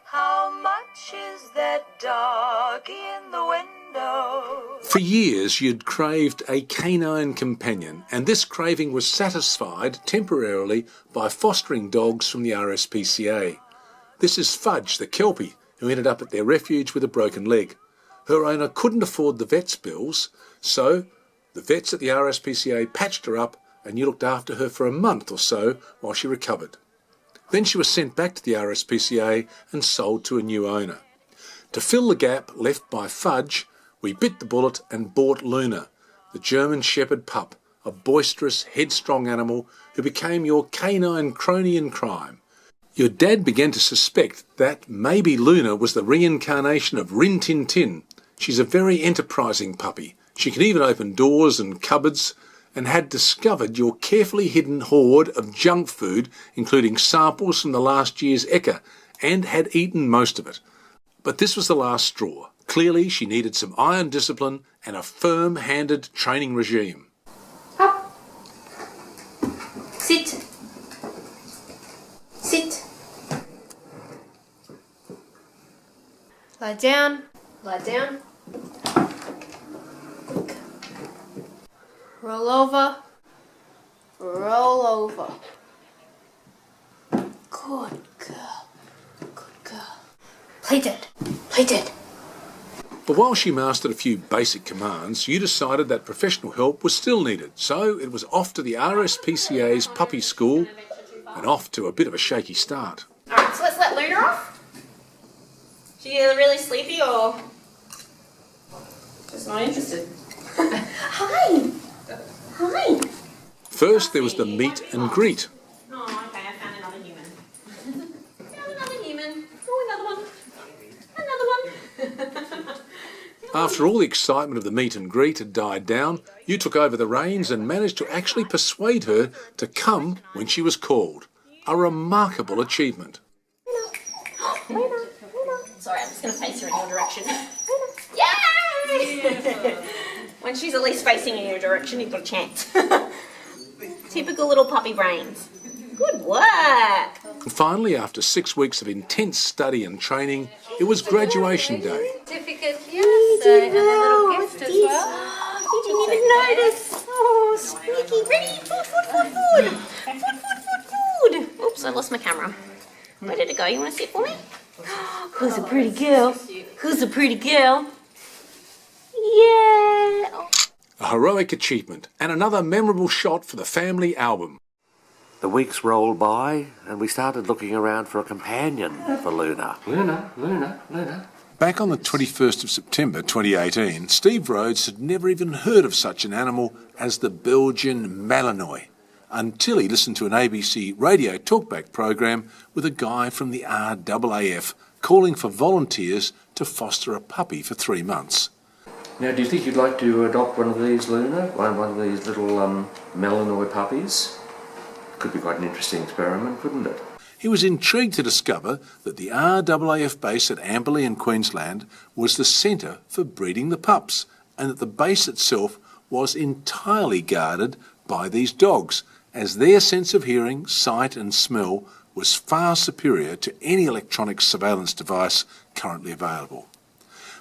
How much is that dog in the window? For years you'd craved a canine companion, and this craving was satisfied temporarily by fostering dogs from the RSPCA. This is Fudge, the Kelpie, who ended up at their refuge with a broken leg. Her owner couldn't afford the vet's bills, so the vets at the RSPCA patched her up and you looked after her for a month or so while she recovered. Then she was sent back to the RSPCA and sold to a new owner. To fill the gap left by Fudge, we bit the bullet and bought Luna, the German Shepherd pup, a boisterous, headstrong animal who became your canine crony in crime. Your dad began to suspect that maybe Luna was the reincarnation of Rin Tin Tin. She's a very enterprising puppy. She can even open doors and cupboards, and had discovered your carefully hidden hoard of junk food, including samples from the last year's Eka, and had eaten most of it. But this was the last straw. Clearly she needed some iron discipline and a firm-handed training regime. Up. Sit. Sit. Lie down. Lie down. Roll over. Roll over. Good girl. Good girl. Play dead. Play dead. But while she mastered a few basic commands, you decided that professional help was still needed. So it was off to the RSPCA's puppy school and off to a bit of a shaky start. Alright, so let's let Luna off. She really sleepy or just not interested? Hi! Hi! First there was the meet and greet. Oh, okay, I found another human. Found another human. Oh, another one. Another one. After all the excitement of the meet and greet had died down, you took over the reins and managed to actually persuade her to come when she was called. A remarkable achievement. Sorry, I'm just going to face her in your direction. Yay! When she's at least facing in your direction, you've got a chance. Typical little puppy brains. Good work. And finally, after 6 weeks of intense study and training, it was graduation day. Certificate, yes, and a little gift as well. You didn't even notice. Oh, squeaky. Ready? Food, food, food, food. Food, food, food, food. Oops, I lost my camera. Where did it go? You want to sit for me? Who's a pretty girl? Who's a pretty girl? Yeah. A heroic achievement and another memorable shot for the family album. The weeks rolled by and we started looking around for a companion for Luna. Luna. Back on the 21st of September 2018, Steve Rhodes had never even heard of such an animal as the Belgian Malinois until he listened to an ABC radio talkback program with a guy from the RAAF calling for volunteers to foster a puppy for 3 months. Now, do you think you'd like to adopt one of these, Luna? One of these little Malinois puppies? Could be quite an interesting experiment, couldn't it? He was intrigued to discover that the RAAF base at Amberley in Queensland was the centre for breeding the pups, and that the base itself was entirely guarded by these dogs, as their sense of hearing, sight and smell was far superior to any electronic surveillance device currently available.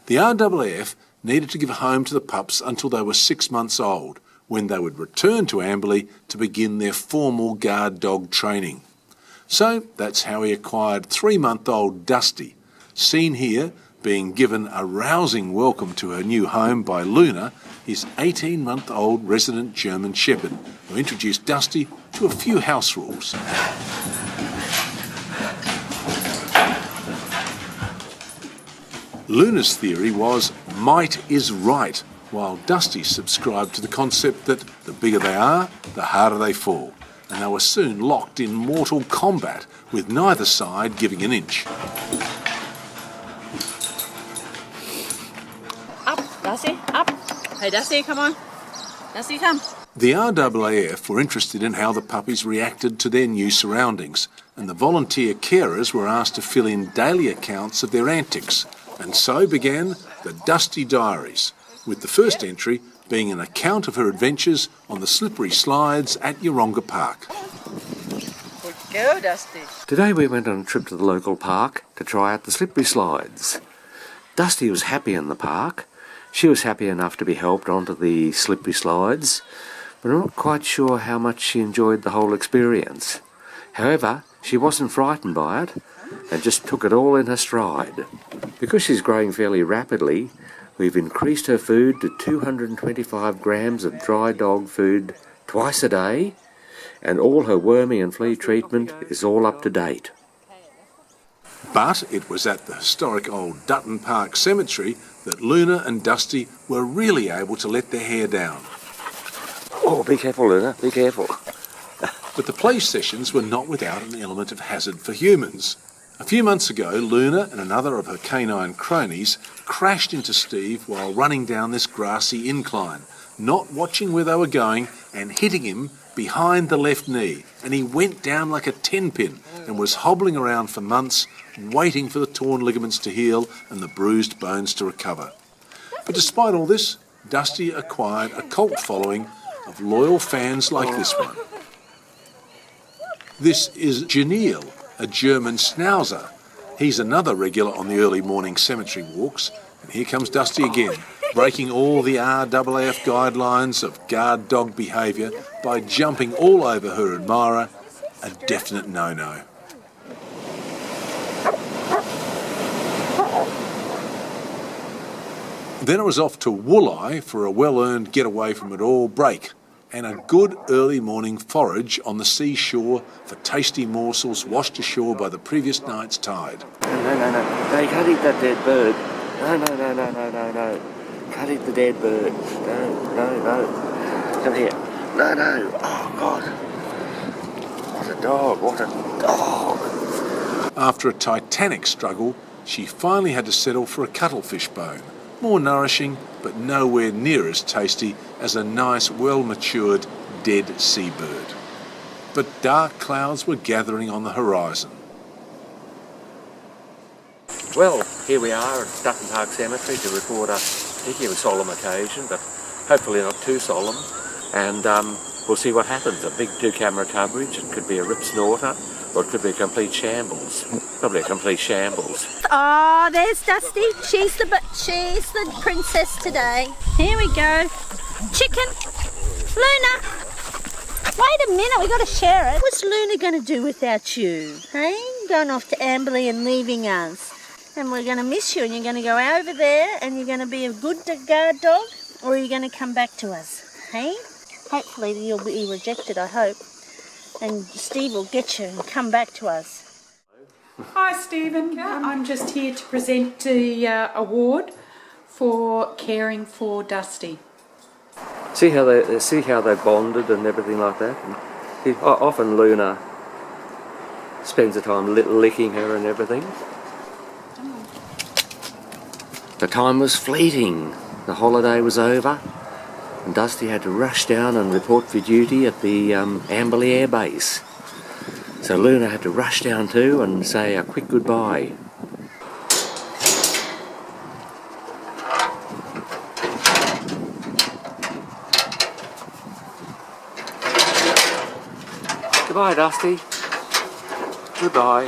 The RAAF needed to give a home to the pups until they were 6 months old, when they would return to Amberley to begin their formal guard dog training. So that's how he acquired 3-month-old Dusty, seen here being given a rousing welcome to her new home by Luna, his 18-month-old resident German Shepherd, who introduced Dusty to a few house rules. Luna's theory was might is right, while Dusty subscribed to the concept that the bigger they are, the harder they fall, and they were soon locked in mortal combat, with neither side giving an inch. Up, Dusty, up. Hey, Dusty, come on. Dusty, come. The RAAF were interested in how the puppies reacted to their new surroundings, and the volunteer carers were asked to fill in daily accounts of their antics, and so began the Dusty Diaries, with the first entry being an account of her adventures on the slippery slides at Yeronga Park. Good Go, Dusty. Today we went on a trip to the local park to try out the slippery slides. Dusty was happy in the park. She was happy enough to be helped onto the slippery slides, but I'm not quite sure how much she enjoyed the whole experience. However, she wasn't frightened by it and just took it all in her stride. Because she's growing fairly rapidly, we've increased her food to 225 grams of dry dog food twice a day, and all her worming and flea treatment is all up to date. But it was at the historic old Dutton Park Cemetery that Luna and Dusty were really able to let their hair down. Oh, be careful, Luna, be careful. But the play sessions were not without an element of hazard for humans. A few months ago, Luna and another of her canine cronies crashed into Steve while running down this grassy incline, not watching where they were going and hitting him behind the left knee, and he went down like a 10-pin and was hobbling around for months, waiting for the torn ligaments to heal and the bruised bones to recover. But despite all this, Dusty acquired a cult following of loyal fans like this one. This is Janeel, a German schnauzer. He's another regular on the early morning cemetery walks, and here comes Dusty again, breaking all the RAAF guidelines of guard dog behaviour by jumping all over her admirer, a definite no-no. Then it was off to Wooleye for a well-earned get-away from it all break, and a good early morning forage on the seashore for tasty morsels washed ashore by the previous night's tide. No, you can't eat that dead bird. No. Can't eat the dead bird. No. Come here. No. Oh, God. What a dog. After a titanic struggle, she finally had to settle for a cuttlefish bone. More nourishing, but nowhere near as tasty as a nice, well-matured, dead seabird. But dark clouds were gathering on the horizon. Well, here we are at Dutton Park Cemetery to record a particularly solemn occasion, but hopefully not too solemn. And we'll see what happens. A big 2-camera coverage. It could be a rip snorter, or it could be a complete shambles. Probably a complete shambles. Oh, there's Dusty. She's the princess today. Here we go. Chicken. Luna. Wait a minute, we got to share it. What's Luna going to do without you? Hey, going off to Amberley and leaving us. And we're going to miss you, and you're going to go over there and you're going to be a good guard dog, or are you going to come back to us? Hey? Hopefully you'll be rejected, I hope. And Steve will get you and come back to us. Hi Stephen, I'm just here to present the award for caring for Dusty. See how they bonded and everything like that. And often Luna spends the time licking her and everything. The time was fleeting. The holiday was over, and Dusty had to rush down and report for duty at the Amberley Air Base. So Luna had to rush down too and say a quick goodbye. Goodbye, Dusty. Goodbye.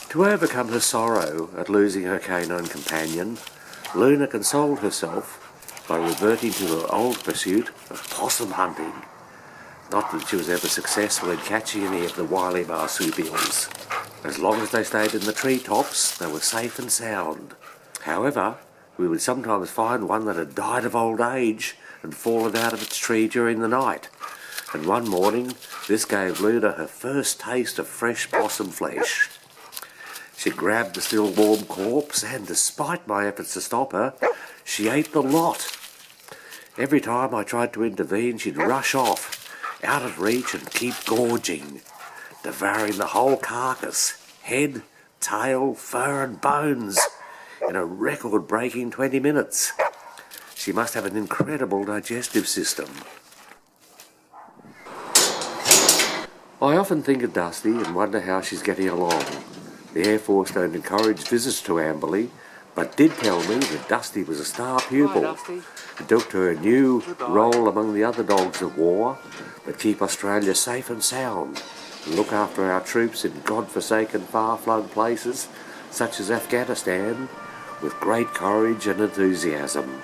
To overcome her sorrow at losing her canine companion, Luna consoled herself by reverting to her old pursuit of possum hunting. Not that she was ever successful in catching any of the wily marsupials. As long as they stayed in the treetops, they were safe and sound. However, we would sometimes find one that had died of old age and fallen out of its tree during the night. And one morning, this gave Luna her first taste of fresh possum flesh. She grabbed the still warm corpse and, despite my efforts to stop her, she ate the lot. Every time I tried to intervene, she'd rush off, out of reach, and keep gorging, devouring the whole carcass, head, tail, fur and bones, in a record-breaking 20 minutes. She must have an incredible digestive system. I often think of Dusty and wonder how she's getting along. The Air Force don't encourage visits to Amberley, but did tell me that Dusty was a star pupil. It took to her new role among the other dogs of war, but keep Australia safe and sound, and look after our troops in God-forsaken far-flung places, such as Afghanistan, with great courage and enthusiasm.